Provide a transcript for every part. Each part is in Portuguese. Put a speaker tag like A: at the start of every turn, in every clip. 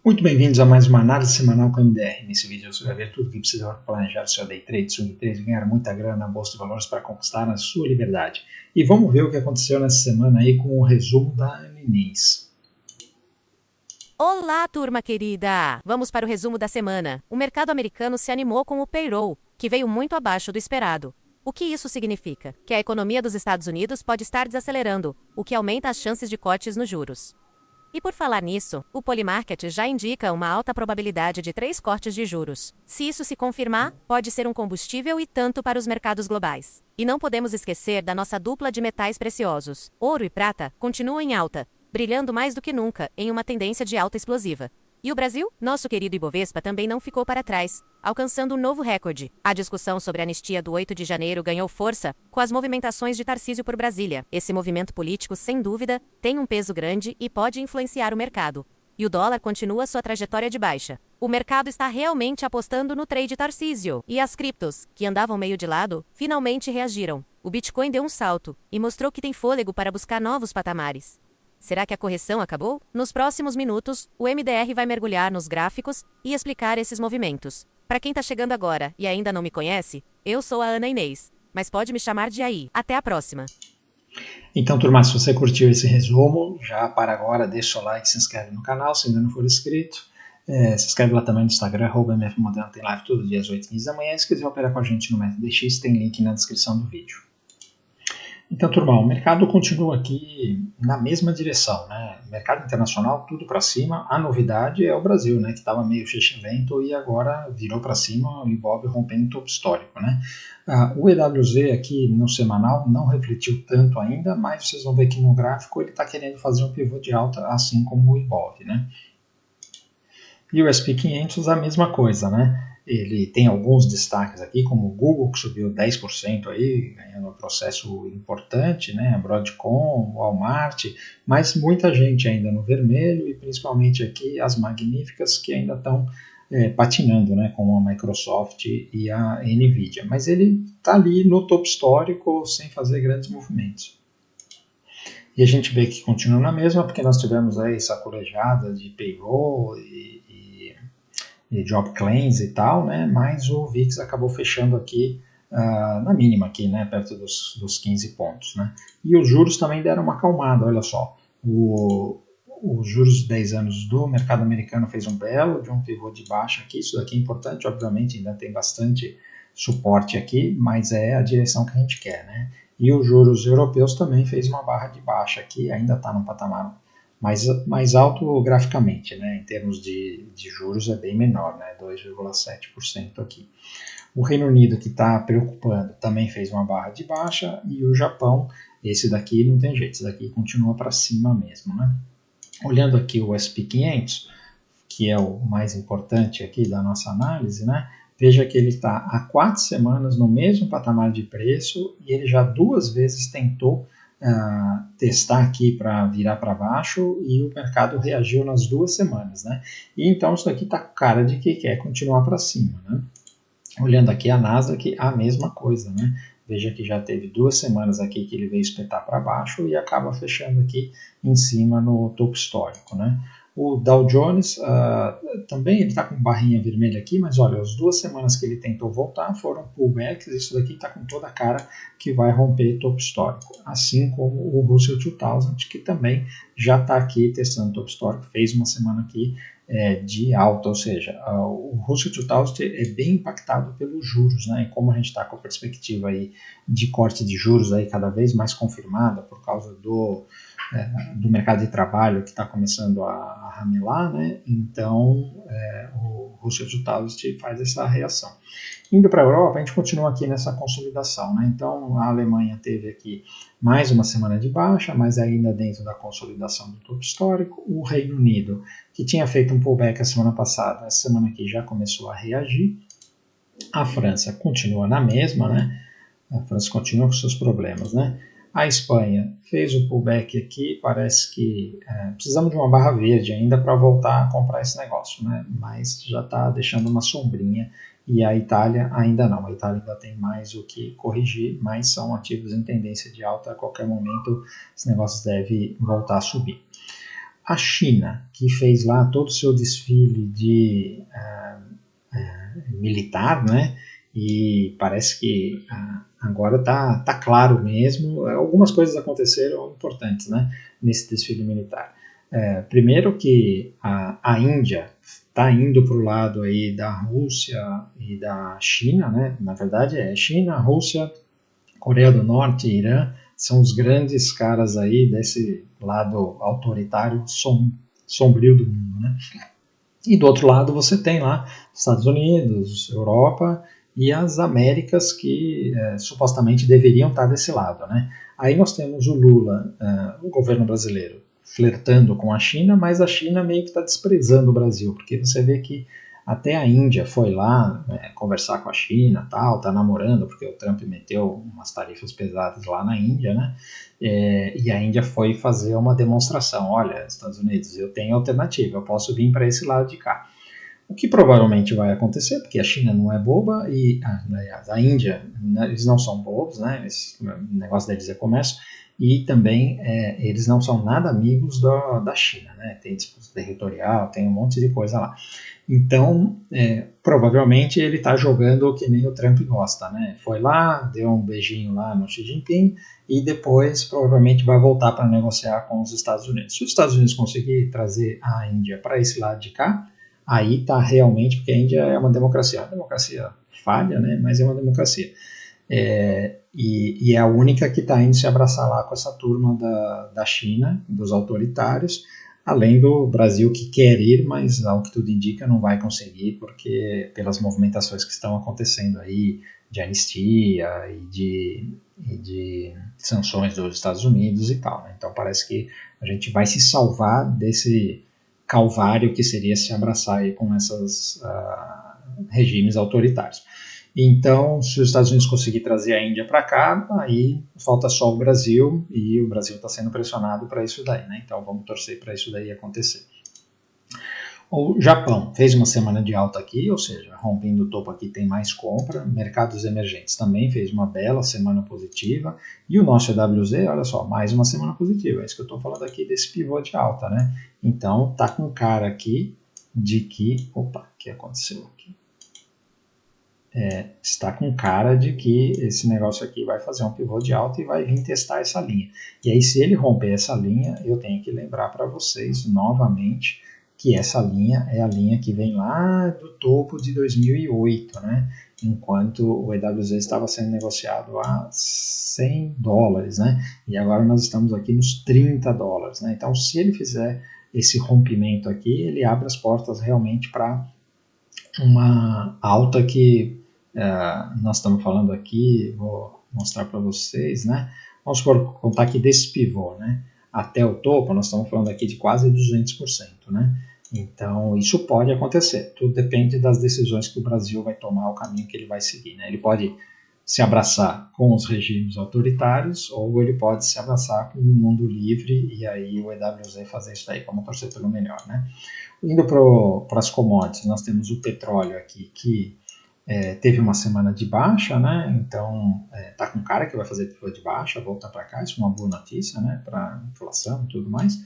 A: Muito bem-vindos a mais uma análise semanal com a MDR. Nesse vídeo você vai ver tudo o que precisa para planejar seu day trade, swing trade e ganhar muita grana na bolsa de valores para conquistar a sua liberdade. E vamos ver o que aconteceu nessa semana aí com o resumo da Aninês.
B: Olá, turma querida! Vamos para o resumo da semana. O mercado americano se animou com o payroll, que veio muito abaixo do esperado. O que isso significa? Que a economia dos Estados Unidos pode estar desacelerando, o que aumenta as chances de cortes nos juros. E por falar nisso, o Polymarket já indica uma alta probabilidade de 3 cortes de juros. Se isso se confirmar, pode ser um combustível e tanto para os mercados globais. E não podemos esquecer da nossa dupla de metais preciosos. Ouro e prata continuam em alta, brilhando mais do que nunca, em uma tendência de alta explosiva. E o Brasil? Nosso querido Ibovespa também não ficou para trás, alcançando um novo recorde. A discussão sobre a anistia do 8 de janeiro ganhou força com as movimentações de Tarcísio por Brasília. Esse movimento político, sem dúvida, tem um peso grande e pode influenciar o mercado. E o dólar continua sua trajetória de baixa. O mercado está realmente apostando no trade Tarcísio. E as criptos, que andavam meio de lado, finalmente reagiram. O Bitcoin deu um salto e mostrou que tem fôlego para buscar novos patamares. Será que a correção acabou? Nos próximos minutos, o MDR vai mergulhar nos gráficos e explicar esses movimentos. Para quem está chegando agora e ainda não me conhece, eu sou a Ana Inês, mas pode me chamar de AI. Até a próxima!
A: Então, turma, se você curtiu esse resumo, já para agora, deixa o like, se inscreve no canal se ainda não for inscrito. Se inscreve lá também no Instagram, @mfmodelo, tem live todo dia às 8h15 da manhã. E se quiser operar com a gente no método DX, tem link na descrição do vídeo. Então, turma, o mercado continua aqui na mesma direção, né? Mercado internacional, tudo para cima. A novidade é o Brasil, né? Que estava meio lento e agora virou para cima, envolve rompendo o topo histórico, né? O EWZ aqui no semanal não refletiu tanto ainda, mas vocês vão ver que no gráfico ele está querendo fazer um pivô de alta, assim como o IBOV, né? E o SP500 a mesma coisa, né? Ele tem alguns destaques aqui, como o Google, que subiu 10% aí, ganhando um processo importante, né? A Broadcom, o Walmart, mas muita gente ainda no vermelho e principalmente aqui as magníficas que ainda estão patinando, né? Como a Microsoft e a Nvidia. Mas ele está ali no topo histórico sem fazer grandes movimentos. E a gente vê que continua na mesma, porque nós tivemos aí sacolejada de payroll e job claims e tal, né? Mas o VIX acabou fechando aqui na mínima aqui, né? Perto dos 15 pontos, né? E os juros também deram uma acalmada, olha só. Os juros de 10 anos do mercado americano fez um belo de um pivô de baixa aqui. Isso daqui é importante, obviamente ainda tem bastante suporte aqui, mas é a direção que a gente quer, né? E os juros europeus também fez uma barra de baixa aqui, ainda está no patamar mais alto graficamente, né? Em termos de juros é bem menor, né? 2,7% aqui. O Reino Unido, que está preocupando, também fez uma barra de baixa, e o Japão, esse daqui não tem jeito, esse daqui continua para cima mesmo, né? Olhando aqui o SP500, que é o mais importante aqui da nossa análise, né? Veja que ele está há 4 semanas no mesmo patamar de preço e ele já 2 vezes tentou testar aqui para virar para baixo e o mercado reagiu nas 2 semanas, né? E então isso aqui está com cara de que quer continuar para cima, né? Olhando aqui a Nasdaq, a mesma coisa, né? Veja que já teve 2 semanas aqui que ele veio espetar para baixo e acaba fechando aqui em cima no topo histórico, né? O Dow Jones também ele está com barrinha vermelha aqui, mas olha, as 2 semanas que ele tentou voltar foram pullbacks, isso daqui está com toda a cara que vai romper topo histórico, assim como o Russell 2000, que também já está aqui testando topo histórico, fez uma semana aqui de alta, ou seja, o Russell 2000 é bem impactado pelos juros, né? E como a gente está com a perspectiva aí de corte de juros aí cada vez mais confirmada por causa do mercado de trabalho que está começando a ramelar, né? Então o Russell 2000 faz essa reação. Indo para a Europa, a gente continua aqui nessa consolidação, né? Então a Alemanha teve aqui mais uma semana de baixa, mas ainda dentro da consolidação do topo histórico. O Reino Unido, que tinha feito um pullback a semana passada, essa semana aqui já começou a reagir. A França continua na mesma, né? A França continua com seus problemas, né? A Espanha fez o pullback aqui, parece que precisamos de uma barra verde ainda para voltar a comprar esse negócio, né? Mas já está deixando uma sombrinha. E a Itália ainda não, a Itália ainda tem mais o que corrigir, mas são ativos em tendência de alta, a qualquer momento esse negócio deve voltar a subir. A China, que fez lá todo o seu desfile de militar, né? E parece que agora tá claro mesmo. Algumas coisas aconteceram importantes, né? Nesse desfile militar. Primeiro que a Índia está indo para o lado aí da Rússia e da China, né? Na verdade é China, Rússia, Coreia do Norte e Irã são os grandes caras aí desse lado autoritário sombrio do mundo, né? E do outro lado você tem lá Estados Unidos, Europa e as Américas que supostamente deveriam estar desse lado, né? Aí nós temos o Lula, o governo brasileiro, flertando com a China, mas a China meio que está desprezando o Brasil, porque você vê que até a Índia foi lá conversar com a China, tal, tá namorando, porque o Trump meteu umas tarifas pesadas lá na Índia, né? E a Índia foi fazer uma demonstração. Olha, Estados Unidos, eu tenho alternativa, eu posso vir para esse lado de cá. O que provavelmente vai acontecer, porque a China não é boba e, aliás, a Índia, eles não são bobos, né? O negócio deles é comércio. E também eles não são nada amigos da China, né? Tem disputa territorial, tem um monte de coisa lá. Então, provavelmente ele está jogando que nem o Trump gosta, né? Foi lá, deu um beijinho lá no Xi Jinping e depois provavelmente vai voltar para negociar com os Estados Unidos. Se os Estados Unidos conseguir trazer a Índia para esse lado de cá, aí está realmente, porque a Índia é uma democracia falha, né? Mas é uma democracia. E é a única que está indo se abraçar lá com essa turma da China, dos autoritários, além do Brasil que quer ir, mas ao que tudo indica não vai conseguir, porque pelas movimentações que estão acontecendo aí, de anistia e de sanções dos Estados Unidos e tal, né? Então parece que a gente vai se salvar desse calvário que seria se abraçar aí com esses regimes autoritários. Então, se os Estados Unidos conseguir trazer a Índia para cá, aí falta só o Brasil, e o Brasil está sendo pressionado para isso daí, né? Então vamos torcer para isso daí acontecer. O Japão fez uma semana de alta aqui, ou seja, rompendo o topo aqui tem mais compra. Mercados emergentes também fez uma bela semana positiva. E o nosso EWZ, olha só, mais uma semana positiva. É isso que eu estou falando aqui desse pivô de alta, né? Então tá com cara aqui de que... Opa, o que aconteceu aqui? Está com cara de que esse negócio aqui vai fazer um pivô de alta e vai vir testar essa linha. E aí, se ele romper essa linha, eu tenho que lembrar para vocês novamente que essa linha é a linha que vem lá do topo de 2008, né? Enquanto o EWZ estava sendo negociado a $100, né? E agora nós estamos aqui nos $30, né? Então, se ele fizer esse rompimento aqui, ele abre as portas realmente para uma alta que nós estamos falando aqui, vou mostrar para vocês, né? Vamos contar aqui desse pivô, né? Até o topo, nós estamos falando aqui de quase 200%, né? Então, isso pode acontecer. Tudo depende das decisões que o Brasil vai tomar, o caminho que ele vai seguir, né? Ele pode se abraçar com os regimes autoritários ou ele pode se abraçar com o mundo livre e aí o EWZ fazer isso daí, vamos torcer pelo melhor, né? Indo para as commodities, nós temos o petróleo aqui, que teve uma semana de baixa, né? Então tá com cara que vai fazer pivô de baixa, voltar para cá, isso é uma boa notícia, né? Para inflação e tudo mais.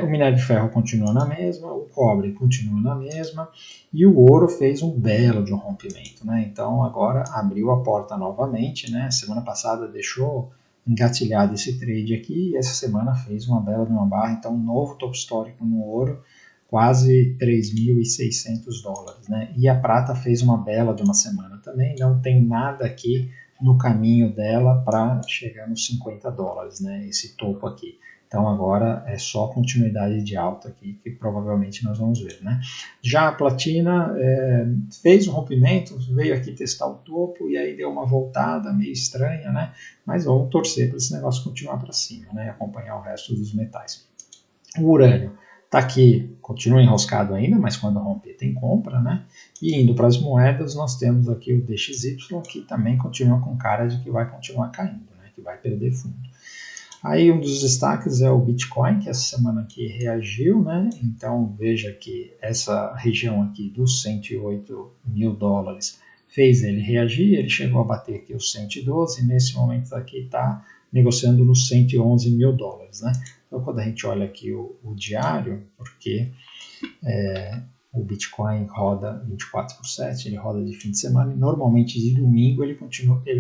A: O minério de ferro continua na mesma, o cobre continua na mesma e o ouro fez um belo de um rompimento, né? Então agora abriu a porta novamente, né? Semana passada deixou engatilhado esse trade aqui e essa semana fez uma bela de uma barra, então um novo topo histórico no ouro, quase $3.600, né? E a prata fez uma bela de uma semana também, não tem nada aqui no caminho dela para chegar nos $50, né? Esse topo aqui. Então agora é só continuidade de alta aqui que provavelmente nós vamos ver, né? Já a platina fez um rompimento, veio aqui testar o topo e aí deu uma voltada meio estranha, né? Mas vamos torcer para esse negócio continuar para cima, né? Acompanhar o resto dos metais. O urânio está aqui, continua enroscado ainda, mas quando romper tem compra, né? E indo para as moedas, nós temos aqui o DXY, que também continua com cara de que vai continuar caindo, né? Que vai perder fundo. Aí um dos destaques é o Bitcoin, que essa semana aqui reagiu, né? Então veja que essa região aqui dos $108.000 fez ele reagir, ele chegou a bater aqui os 112, e nesse momento aqui está negociando nos $111.000, né? Então, quando a gente olha aqui o diário, porque o Bitcoin roda 24/7, ele roda de fim de semana, e normalmente de domingo ele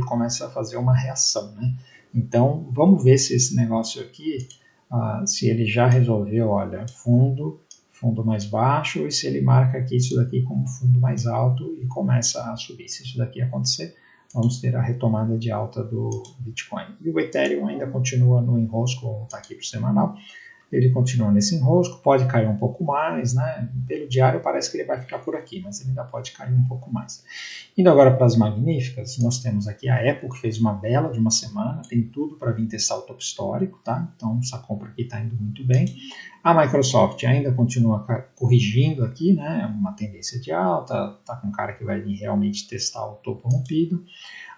A: começa a fazer uma reação, né? Então, vamos ver se esse negócio aqui, se ele já resolveu, olha, fundo mais baixo, e se ele marca aqui isso daqui como fundo mais alto e começa a subir. Se isso daqui acontecer, vamos ter a retomada de alta do Bitcoin. E o Ethereum ainda continua no enrosco, está aqui para o semanal, ele continua nesse enrosco, pode cair um pouco mais, né? Pelo diário parece que ele vai ficar por aqui, mas ele ainda pode cair um pouco mais. Indo agora para as magníficas, nós temos aqui a Apple, que fez uma bela de uma semana, tem tudo para vir testar o topo histórico, tá? Então essa compra aqui está indo muito bem. A Microsoft ainda continua corrigindo aqui, né? Uma tendência de alta, tá com cara que vai vir realmente testar o topo rompido.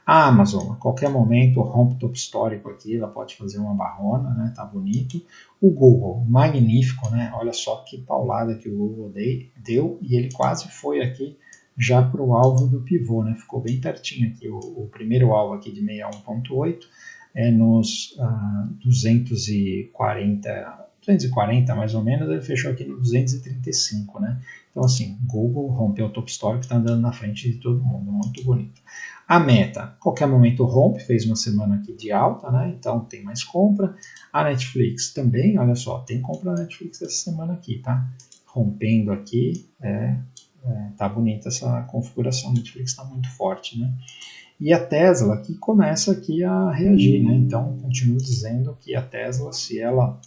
A: A Amazon, a qualquer momento, rompe o topo histórico aqui, ela pode fazer uma barrona, né? Tá bonito. O Google, magnífico, né? Olha só que paulada que o Google deu, e ele quase foi aqui já para o alvo do pivô, né? Ficou bem pertinho aqui. O primeiro alvo aqui de 61,8 é nos 240 mais ou menos, ele fechou aqui no 235, né? Então assim, Google rompeu o topo histórico, está andando na frente de todo mundo, muito bonito. A Meta, a qualquer momento rompe, fez uma semana aqui de alta, né? Então tem mais compra. A Netflix também, olha só, tem compra na Netflix essa semana aqui, tá? Rompendo aqui, tá bonita essa configuração, a Netflix está muito forte, né? E a Tesla que começa aqui a reagir, né? Então continuo dizendo que a Tesla, se ela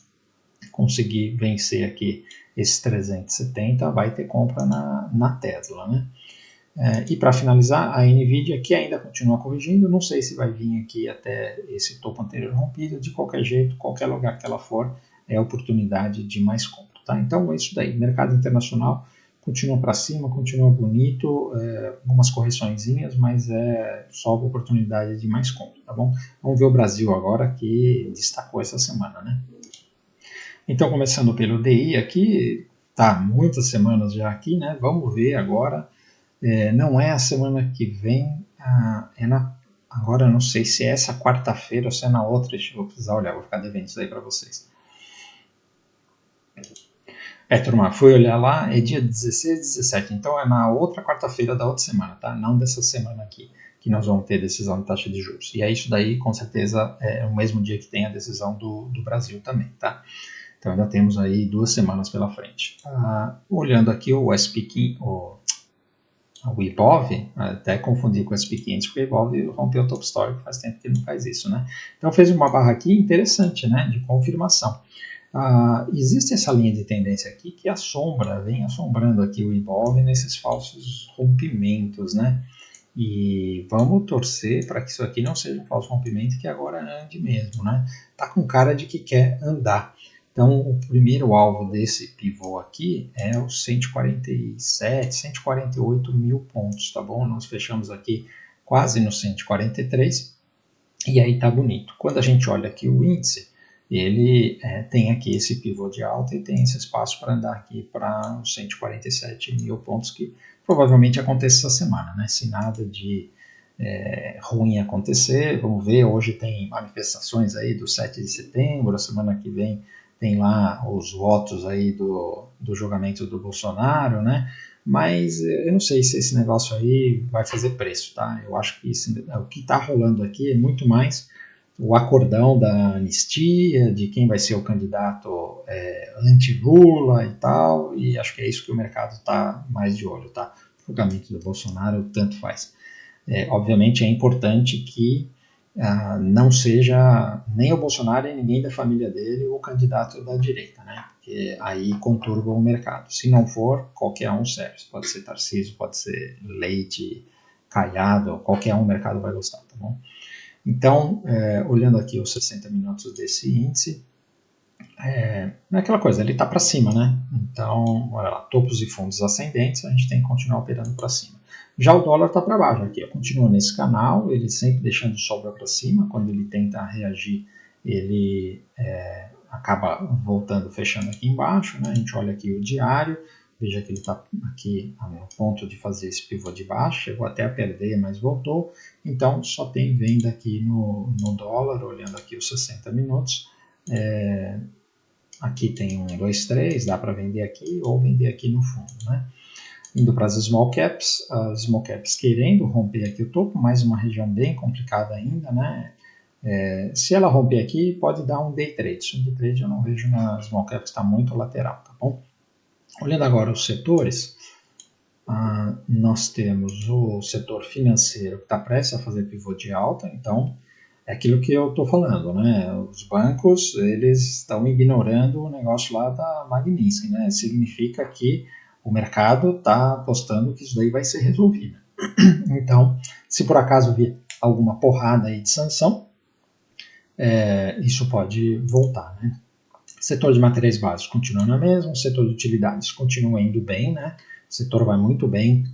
A: conseguir vencer aqui esses 370, vai ter compra na Tesla, né? E para finalizar, a NVIDIA, que ainda continua corrigindo, não sei se vai vir aqui até esse topo anterior rompido, de qualquer jeito, qualquer lugar que ela for, é oportunidade de mais compra. Tá? Então é isso daí, mercado internacional continua para cima, continua bonito, algumas correçõezinhas, mas é só oportunidade de mais compra, tá bom? Vamos ver o Brasil agora, que destacou essa semana, né? Então, começando pelo DI aqui, tá muitas semanas já aqui, né? Vamos ver agora. Não é a semana que vem, agora eu não sei se é essa quarta-feira ou se é na outra, vou precisar olhar, vou ficar devendo isso aí para vocês. Turma, fui olhar lá, é dia 16 e 17, então é na outra quarta-feira da outra semana, tá? Não dessa semana aqui, que nós vamos ter decisão de taxa de juros. E é isso daí, com certeza, é o mesmo dia que tem a decisão do Brasil também, tá? Então ainda temos aí 2 semanas pela frente. Olhando aqui o o Ibov, até confundi com o SP500, porque o Ibov rompeu o topo histórico, faz tempo que ele não faz isso, né? Então fez uma barra aqui interessante, né, de confirmação. Existe essa linha de tendência aqui que vem assombrando aqui o Ibov nesses falsos rompimentos, né? E vamos torcer para que isso aqui não seja um falso rompimento, que agora ande mesmo, né? Tá com cara de que quer andar. Então, o primeiro alvo desse pivô aqui é os 147, 148 mil pontos, tá bom? Nós fechamos aqui quase no 143 e aí tá bonito. Quando a gente olha aqui o índice, ele tem aqui esse pivô de alta e tem esse espaço para andar aqui para os 147 mil pontos, que provavelmente aconteça essa semana, né? Se nada de ruim acontecer, vamos ver, hoje tem manifestações aí do 7 de setembro, a semana que vem tem lá os votos aí do julgamento do Bolsonaro, né? Mas eu não sei se esse negócio aí vai fazer preço, tá? Eu acho que o que está rolando aqui é muito mais o acordão da anistia, de quem vai ser o candidato anti-Lula e tal, e acho que é isso que o mercado está mais de olho, tá? O julgamento do Bolsonaro tanto faz. Obviamente é importante que não seja nem o Bolsonaro e ninguém da família dele o candidato da direita, né? Porque aí conturba o mercado. Se não for, qualquer um serve. Pode ser Tarcísio, pode ser Leite, Caiado, qualquer um o mercado vai gostar, tá bom? Então, olhando aqui os 60 minutos desse índice, é aquela coisa, ele está para cima, né? Então, olha lá, topos e fundos ascendentes, a gente tem que continuar operando para cima. Já o dólar está para baixo aqui, continua nesse canal, ele sempre deixando sobra para cima, quando ele tenta reagir, ele acaba voltando, fechando aqui embaixo, né? A gente olha aqui o diário, veja que ele está aqui no ponto de fazer esse pivô de baixo, chegou até a perder, mas voltou, então só tem venda aqui no dólar, olhando aqui os 60 minutos, Aqui tem 1, 2, 3, dá para vender aqui ou vender aqui no fundo, né? Indo para as small caps, querendo romper aqui o topo, mais uma região bem complicada ainda, né? Se ela romper aqui, pode dar um day trade. Um day trade eu não vejo nas small caps, está muito lateral, tá bom? Olhando agora os setores, nós temos o setor financeiro que está prestes a fazer pivô de alta, então é aquilo que eu estou falando, né? Os bancos, eles estão ignorando o negócio lá da Magnitsky, né? Significa que o mercado está apostando que isso daí vai ser resolvido. Então, se por acaso vir alguma porrada aí de sanção, isso pode voltar, né? Setor de materiais básicos continua na mesma, o setor de utilidades continua indo bem, né? O setor vai muito bem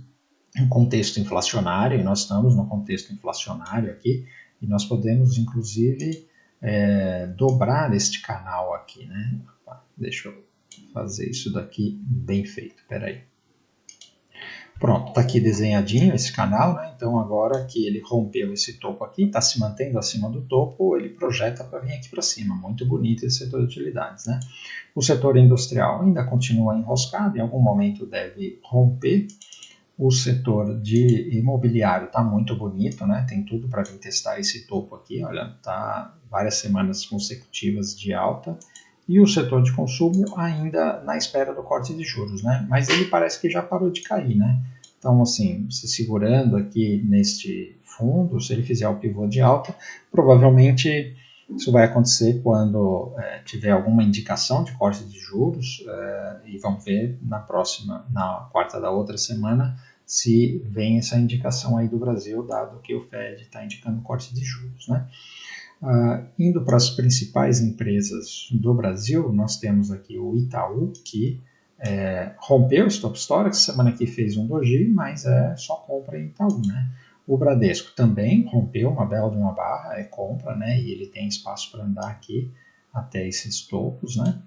A: em contexto inflacionário, e nós estamos no contexto inflacionário aqui, e nós podemos, inclusive, dobrar este canal aqui, né? Deixa eu fazer isso daqui bem feito, peraí. Pronto, está aqui desenhadinho esse canal, né? Então agora que ele rompeu esse topo aqui, está se mantendo acima do topo, ele projeta para vir aqui para cima. Muito bonito esse setor de utilidades, né? O setor industrial ainda continua enroscado, em algum momento deve romper. O setor de imobiliário está muito bonito, né? Tem tudo para vir testar esse topo aqui, olha, tá várias semanas consecutivas de alta. E o setor de consumo ainda na espera do corte de juros, né? Mas ele parece que já parou de cair, né? Então, assim, se segurando aqui neste fundo, se ele fizer o pivô de alta, provavelmente isso vai acontecer quando tiver alguma indicação de corte de juros, e vamos ver na quarta da outra semana, se vem essa indicação aí do Brasil, dado que o Fed está indicando corte de juros, né? Indo para as principais empresas do Brasil, nós temos aqui o Itaú, que rompeu o stop stock, essa semana aqui fez um doji, mas só compra em Itaú, né? O Bradesco também rompeu uma bela de uma barra, compra, né? E ele tem espaço para andar aqui até esses topos, né?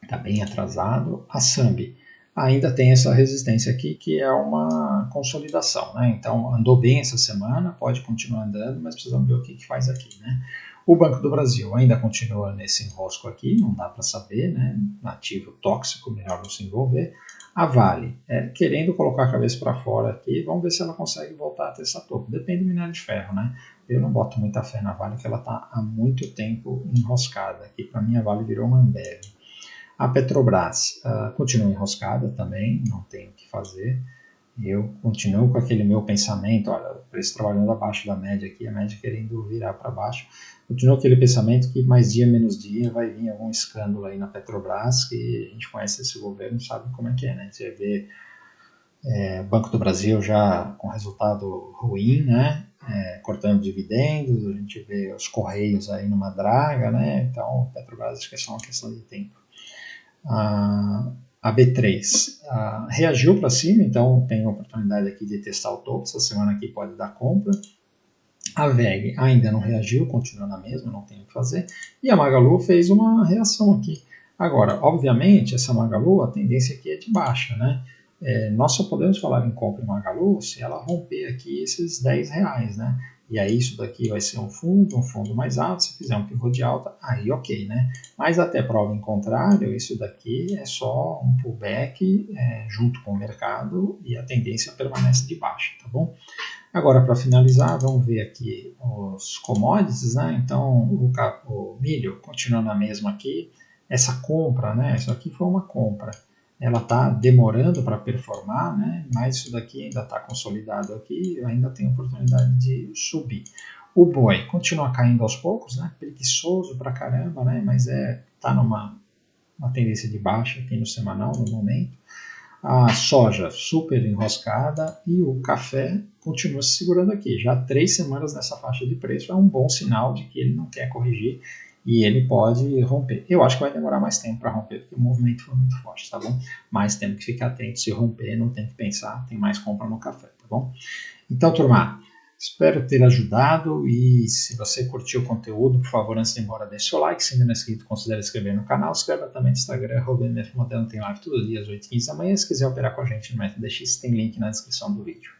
A: Está bem atrasado. A Sambi ainda tem essa resistência aqui, que é uma consolidação, né? Então, andou bem essa semana, pode continuar andando, mas precisamos ver o que faz aqui, né? O Banco do Brasil ainda continua nesse enrosco aqui, não dá para saber, né? Ativo tóxico, melhor não se envolver. A Vale, querendo colocar a cabeça para fora aqui, vamos ver se ela consegue voltar a testar topo. Depende do minério de ferro, né? Eu não boto muita fé na Vale, que ela está há muito tempo enroscada. Aqui, para mim, a Vale virou uma Ambev. A Petrobras continua enroscada também, não tem o que fazer. Eu continuo com aquele meu pensamento, olha, o preço trabalhando abaixo da média aqui, a média querendo virar para baixo. Continuo aquele pensamento que mais dia menos dia vai vir algum escândalo aí na Petrobras, que a gente conhece esse governo, sabe como é que é, né? Você vê Banco do Brasil já com resultado ruim, né? Cortando dividendos, a gente vê os Correios aí numa draga, né? Então, Petrobras acho que é só uma questão de tempo. A B3 reagiu para cima, então tem a oportunidade aqui de testar o topo, essa semana aqui pode dar compra. A VEG ainda não reagiu, continua na mesma, não tem o que fazer. E a Magalu fez uma reação aqui. Agora, obviamente, essa Magalu, a tendência aqui é de baixa, né? Nós só podemos falar em compra em Magalu se ela romper aqui esses R$10, né? E aí isso daqui vai ser um fundo mais alto, se fizer um pivô de alta, aí ok, né? Mas até prova em contrário, isso daqui é só um pullback junto com o mercado e a tendência permanece de baixa, tá bom? Agora, para finalizar, vamos ver aqui os commodities, né? Então, o milho continua na mesma aqui. Essa compra, né? Isso aqui foi uma compra. Ela está demorando para performar, né? Mas isso daqui ainda está consolidado aqui, ainda tem oportunidade de subir. O boi continua caindo aos poucos, né? Preguiçoso pra caramba, né? Mas está numa tendência de baixa aqui no semanal, no momento. A soja super enroscada e o café continua se segurando aqui. Já 3 semanas nessa faixa de preço é um bom sinal de que ele não quer corrigir e ele pode romper. Eu acho que vai demorar mais tempo para romper, porque o movimento foi muito forte, tá bom? Mas temos que ficar atento, se romper, não tem que pensar, tem mais compra no café, tá bom? Então, turma, espero ter ajudado e se você curtiu o conteúdo, por favor, antes de ir embora, deixe seu like, se ainda não é inscrito, considere inscrever no canal, se inscreva também no Instagram, @mfmoderno, tem live todos os dias, 8h15 da manhã, se quiser operar com a gente no MetaDX, tem link na descrição do vídeo.